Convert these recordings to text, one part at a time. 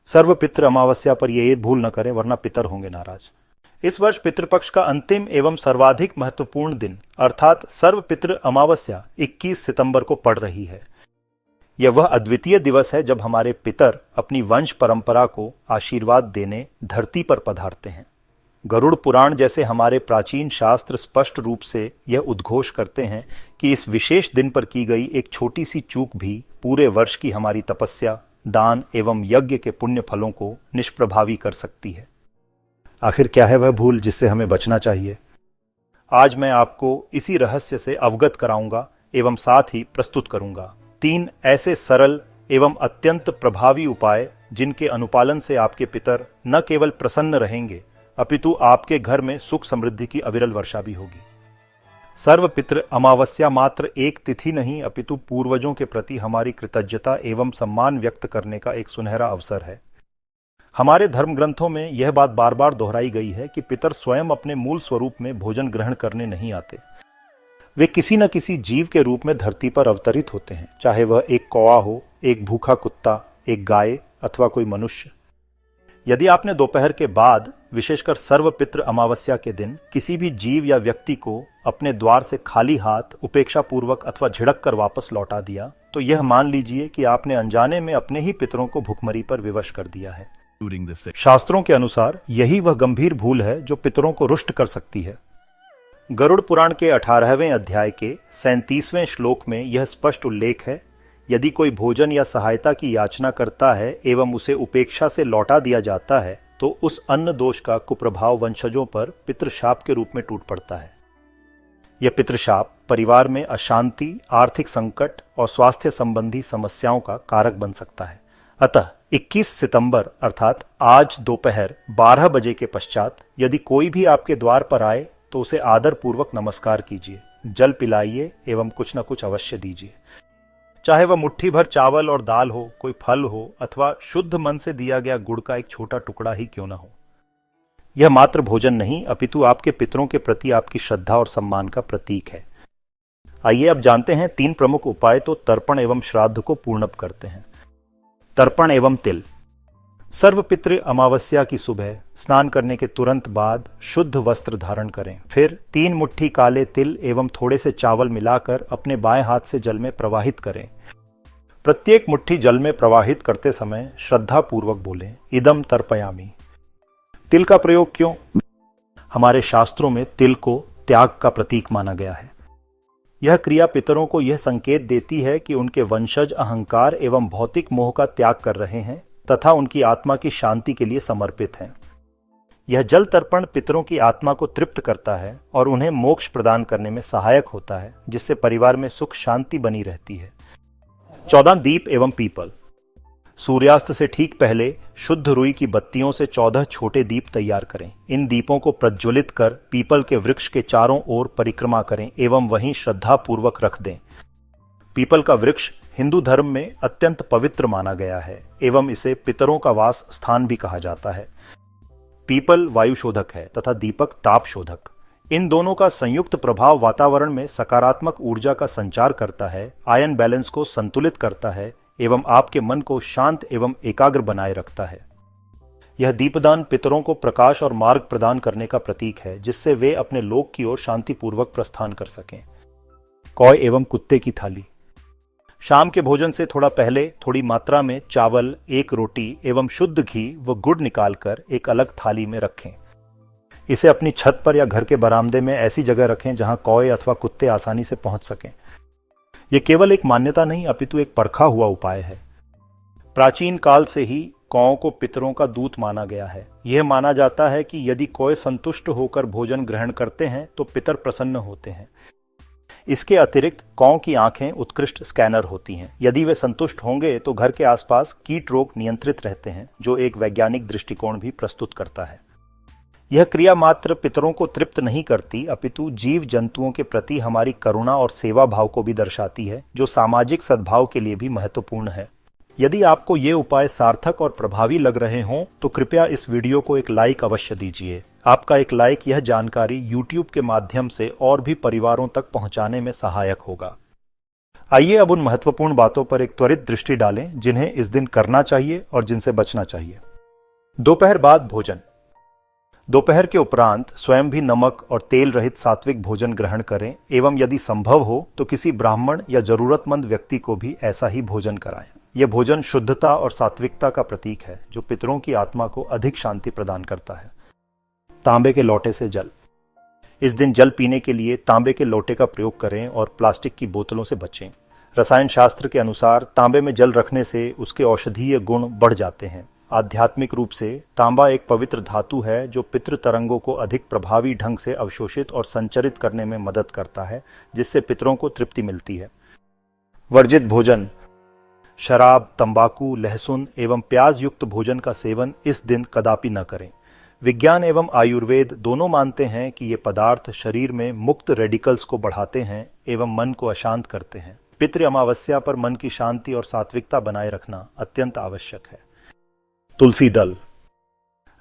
सर्व पितृ अमावस्या पर ये भूल न करें, वरना पितर होंगे नाराज। इस वर्ष पितृपक्ष का अंतिम एवं सर्वाधिक महत्वपूर्ण दिन अर्थात सर्व पितृ अमावस्या 21 सितंबर को पड़ रही है। यह वह अद्वितीय दिवस है जब हमारे पितर अपनी वंश परंपरा को आशीर्वाद देने धरती पर पधारते हैं। गरुड़ पुराण जैसे हमारे प्राचीन शास्त्र स्पष्ट रूप से यह उद्घोष करते हैं कि इस विशेष दिन पर की गई एक छोटी सी चूक भी पूरे वर्ष की हमारी तपस्या, दान एवं यज्ञ के पुण्य फलों को निष्प्रभावी कर सकती है। आखिर क्या है वह भूल जिससे हमें बचना चाहिए? आज मैं आपको इसी रहस्य से अवगत कराऊंगा एवं साथ ही प्रस्तुत करूंगा 3 ऐसे सरल एवं अत्यंत प्रभावी उपाय जिनके अनुपालन से आपके पितर न केवल प्रसन्न रहेंगे अपितु आपके घर में सुख समृद्धि की अविरल वर्षा भी होगी। सर्व पितृ अमावस्या मात्र एक तिथि नहीं अपितु पूर्वजों के प्रति हमारी कृतज्ञता एवं सम्मान व्यक्त करने का एक सुनहरा अवसर है। हमारे धर्म ग्रंथों में यह बात बार बार दोहराई गई है कि पितर स्वयं अपने मूल स्वरूप में भोजन ग्रहण करने नहीं आते। वे किसी न किसी जीव के रूप में धरती पर अवतरित होते हैं, चाहे वह एक कौवा हो, एक भूखा कुत्ता, एक गाय अथवा कोई मनुष्य। यदि आपने दोपहर के बाद विशेषकर सर्व पितृ अमावस्या के दिन किसी भी जीव या व्यक्ति को अपने द्वार से खाली हाथ उपेक्षा पूर्वक अथवा झिड़क कर वापस लौटा दिया तो यह मान लीजिए कि आपने अनजाने में अपने ही पितरों को भुखमरी पर विवश कर दिया है। शास्त्रों के अनुसार यही वह गंभीर भूल है जो पितरों को रुष्ट कर सकती है। गरुड़ पुराण के 18वें अध्याय के 37वें श्लोक में यह स्पष्ट उल्लेख है, यदि कोई भोजन या सहायता की याचना करता है एवं उसे उपेक्षा से लौटा दिया जाता है तो उस अन्न दोष का कुप्रभाव वंशजों पर पितृशाप के रूप में टूट पड़ता है। यह पितृशाप परिवार में अशांति, आर्थिक संकट और स्वास्थ्य संबंधी समस्याओं का कारक बन सकता है। अतः 21 सितंबर अर्थात आज दोपहर 12 बजे के पश्चात यदि कोई भी आपके द्वार पर आए तो उसे आदर पूर्वक नमस्कार कीजिए, जल पिलाइए एवं कुछ न कुछ अवश्य दीजिए। चाहे वह मुट्ठी भर चावल और दाल हो, कोई फल हो अथवा शुद्ध मन से दिया गया गुड़ का एक छोटा टुकड़ा ही क्यों न हो। यह मात्र भोजन नहीं अपितु आपके पितरों के प्रति आपकी श्रद्धा और सम्मान का प्रतीक है। आइए अब जानते हैं 3 प्रमुख उपाय तो तर्पण एवं श्राद्ध को पूर्णप करते हैं। तर्पण एवं तिल। सर्व पितृ अमावस्या की सुबह स्नान करने के तुरंत बाद शुद्ध वस्त्र धारण करें, फिर 3 मुट्ठी काले तिल एवं थोड़े से चावल मिलाकर अपने बाएं हाथ से जल में प्रवाहित करें। प्रत्येक मुट्ठी जल में प्रवाहित करते समय श्रद्धा पूर्वक बोलें, इदम तर्पयामि। तिल का प्रयोग क्यों? हमारे शास्त्रों में तिल को त्याग का प्रतीक माना गया है। यह क्रिया पितरों को यह संकेत देती है कि उनके वंशज अहंकार एवं भौतिक मोह का त्याग कर रहे हैं तथा उनकी आत्मा की शांति के लिए समर्पित हैं। यह जल तर्पण पितरों की आत्मा को तृप्त करता है और उन्हें मोक्ष प्रदान करने में सहायक होता है, जिससे परिवार में सुख शांति बनी रहती है। 14 दीप एवं पीपल। सूर्यास्त से ठीक पहले शुद्ध रुई की बत्तियों से 14 छोटे दीप तैयार करें। इन दीपों को प्रज्वलित कर पीपल के वृक्ष के चारों ओर परिक्रमा करें एवं वहीं श्रद्धा पूर्वक रख दें। पीपल का वृक्ष हिंदू धर्म में अत्यंत पवित्र माना गया है एवं इसे पितरों का वास स्थान भी कहा जाता है। पीपल वायु शोधक है तथा दीपक ताप शोधक। इन दोनों का संयुक्त प्रभाव वातावरण में सकारात्मक ऊर्जा का संचार करता है, आयन बैलेंस को संतुलित करता है एवं आपके मन को शांत एवं एकाग्र बनाए रखता है। यह दीपदान पितरों को प्रकाश और मार्ग प्रदान करने का प्रतीक है, जिससे वे अपने लोक की ओर शांतिपूर्वक प्रस्थान कर सकें। कौए एवं कुत्ते की थाली। शाम के भोजन से थोड़ा पहले थोड़ी मात्रा में चावल, 1 रोटी एवं शुद्ध घी व गुड़ निकालकर एक अलग थाली में रखें। इसे अपनी छत पर या घर के बरामदे में ऐसी जगह रखें जहां कौए अथवा कुत्ते आसानी से पहुंच सकें। यह केवल एक मान्यता नहीं अपितु एक परखा हुआ उपाय है। प्राचीन काल से ही कौओं को पितरों का दूत माना गया है। यह माना जाता है कि यदि कौए संतुष्ट होकर भोजन ग्रहण करते हैं तो पितर प्रसन्न होते हैं। इसके अतिरिक्त कौओं की आंखें उत्कृष्ट स्कैनर होती हैं। यदि वे संतुष्ट होंगे तो घर के आसपास कीट रोग नियंत्रित रहते हैं, जो एक वैज्ञानिक दृष्टिकोण भी प्रस्तुत करता है। यह क्रिया मात्र पितरों को तृप्त नहीं करती अपितु जीव जंतुओं के प्रति हमारी करुणा और सेवा भाव को भी दर्शाती है, जो सामाजिक सद्भाव के लिए भी महत्वपूर्ण है। यदि आपको ये उपाय सार्थक और प्रभावी लग रहे हों तो कृपया इस वीडियो को एक लाइक अवश्य दीजिए। आपका एक लाइक यह जानकारी YouTube के माध्यम से और भी परिवारों तक पहुंचाने में सहायक होगा। आइए अब उन महत्वपूर्ण बातों पर एक त्वरित दृष्टि डालें जिन्हें इस दिन करना चाहिए और जिनसे बचना चाहिए। दोपहर बाद भोजन। दोपहर के उपरांत स्वयं भी नमक और तेल रहित सात्विक भोजन ग्रहण करें एवं यदि संभव हो तो किसी ब्राह्मण या जरूरतमंद व्यक्ति को भी ऐसा ही भोजन कराएं। यह भोजन शुद्धता और सात्विकता का प्रतीक है जो पितरों की आत्मा को अधिक शांति प्रदान करता है। तांबे के लोटे से जल। इस दिन जल पीने के लिए तांबे के लोटे का प्रयोग करें और प्लास्टिक की बोतलों से बचें। रसायन शास्त्र के अनुसार तांबे में जल रखने से उसके औषधीय गुण बढ़ जाते हैं। आध्यात्मिक रूप से तांबा एक पवित्र धातु है जो पितृ तरंगों को अधिक प्रभावी ढंग से अवशोषित और संचरित करने में मदद करता है, जिससे पितरों को तृप्ति मिलती है। वर्जित भोजन। शराब, तंबाकू, लहसुन एवं प्याज युक्त भोजन का सेवन इस दिन कदापि न करें। विज्ञान एवं आयुर्वेद दोनों मानते हैं कि ये पदार्थ शरीर में मुक्त रेडिकल्स को बढ़ाते हैं एवं मन को अशांत करते हैं। पितृ अमावस्या पर मन की शांति और सात्विकता बनाए रखना अत्यंत आवश्यक है। तुलसी दल।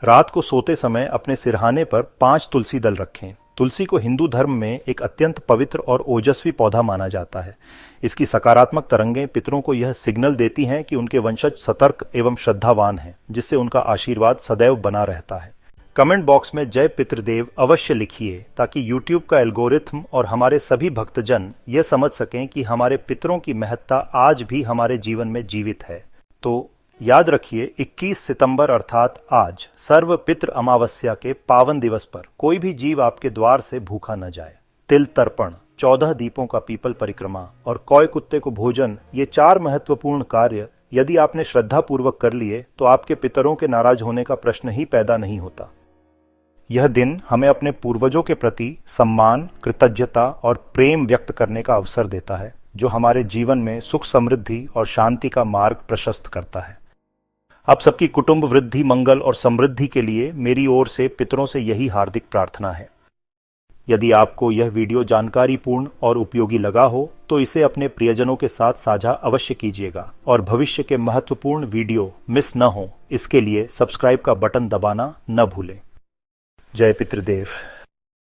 रात को सोते समय अपने सिरहाने पर 5 तुलसी दल रखें। तुलसी को हिंदू धर्म में एक अत्यंत पवित्र और ओजस्वी पौधा माना जाता है। इसकी सकारात्मक तरंगें पितरों को यह सिग्नल देती हैं कि उनके वंशज सतर्क एवं श्रद्धावान हैं, जिससे उनका आशीर्वाद सदैव बना रहता है। कमेंट बॉक्स में जय पितृदेव अवश्य लिखिए ताकि YouTube का एल्गोरिथम और हमारे सभी भक्तजन यह समझ सकें कि हमारे पितरों की महत्ता आज भी हमारे जीवन में जीवित है। तो याद रखिए 21 सितंबर अर्थात आज सर्व पितृ अमावस्या के पावन दिवस पर कोई भी जीव आपके द्वार से भूखा न जाए। तिल तर्पण, 14 दीपों का पीपल परिक्रमा और कौए कुत्ते को भोजन, ये 4 महत्वपूर्ण कार्य यदि आपने श्रद्धा पूर्वक कर लिए तो आपके पितरों के नाराज होने का प्रश्न ही पैदा नहीं होता। यह दिन हमें अपने पूर्वजों के प्रति सम्मान, कृतज्ञता और प्रेम व्यक्त करने का अवसर देता है, जो हमारे जीवन में सुख, समृद्धि और शांति का मार्ग प्रशस्त करता है। आप सबकी कुटुंब वृद्धि, मंगल और समृद्धि के लिए मेरी ओर से पितरों से यही हार्दिक प्रार्थना है। यदि आपको यह वीडियो जानकारीपूर्ण और उपयोगी लगा हो तो इसे अपने प्रियजनों के साथ साझा अवश्य कीजिएगा और भविष्य के महत्वपूर्ण वीडियो मिस न हो इसके लिए सब्सक्राइब का बटन दबाना न भूलें। जय पितृदेव।